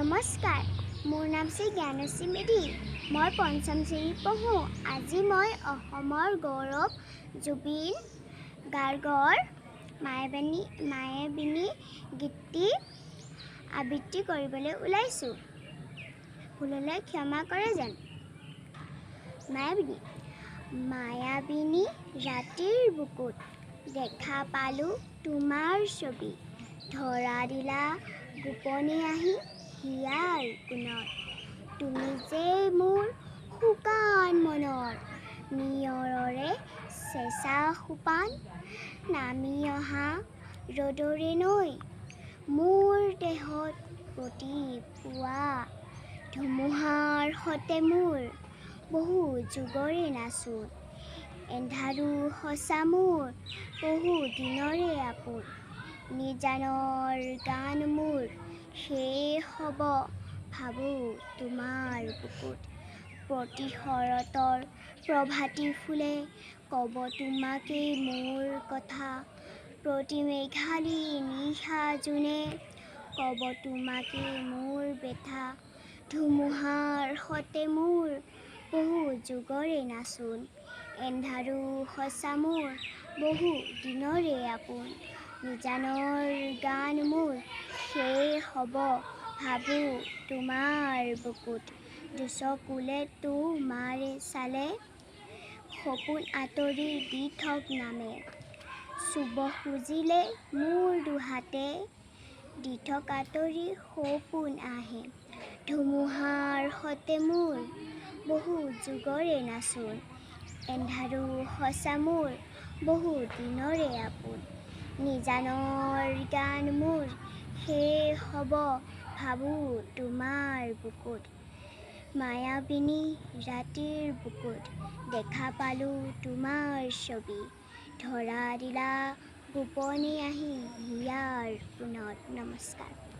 নমস্কাৰ, মোৰ নাম শ্ৰী জ্ঞানশ্ৰী মেধি। মই পঞ্চম শ্ৰেণীত পঢ়োঁ। আজি মই অসমৰ গৌৰৱ জুবিন গাৰ্গৰ মায়াবিনী গীতটি আবৃত্তি কৰিবলৈ ওলাইছোঁ। ভুল হ'লে ক্ষমা কৰে যেন। মায়াবিনী ৰাতিৰ বুকুত দেখা পালোঁ তোমাৰ ছবি, ধৰা দিলা গোপনে আহি হিয়াৰ কোণত। তুমি যে মোৰ শুকান মনৰ নিয়ৰৰে চেঁচা সোপান, নামি অহা ৰ'দৰে নৈ মোৰ দেহত প্ৰতিপুৱা ধুমুহাৰ সতে মোৰ বহু যুগৰে নাচোন। এন্ধাৰো সঁচা মোৰ বহু দিনৰে আপোন, নিজানৰ গান মোৰ সেয়ে হ'ব ভাবোঁ তোমাৰ বুকুত। প্ৰতি শৰতৰ প্ৰভাতী ফুলে ক'ব তোমাকেই মোৰ কথা, প্ৰতি মেঘালী নিশা জোনে ক'ব তোমাকেই মোৰ বেথা। ধুমুহাৰ সতে মোৰ বহু যুগৰে নাচোন, এন্ধাৰো সঁচা মোৰ বহু দিনৰে আপোন, নিজানৰ গান মোৰ সেয়ে হ'ব ভাবোঁ তোমাৰ বুকুত। দুচকুলে তোমাৰে চালে সপোন আঁতৰি দি থক নামে, চুব খুজিলে মোৰ দুহাতে দি থক আঁতৰি সপোন আহে। ধুমুহাৰ সতে মোৰ বহু যুগৰে নাচোন, এন্ধাৰো সঁচা মোৰ বহু দিনৰে আপোন, নিজানৰ গান মোৰ সেয়ে হ'ব ভাবোঁ তোমাৰ বুকুত। মায়াবিনী ৰাতিৰ বুকুত দেখা পালোঁ তোমাৰ ছবি, ধৰা দিলা গোপনে আহি হিয়াৰ কোণত। নমস্কাৰ।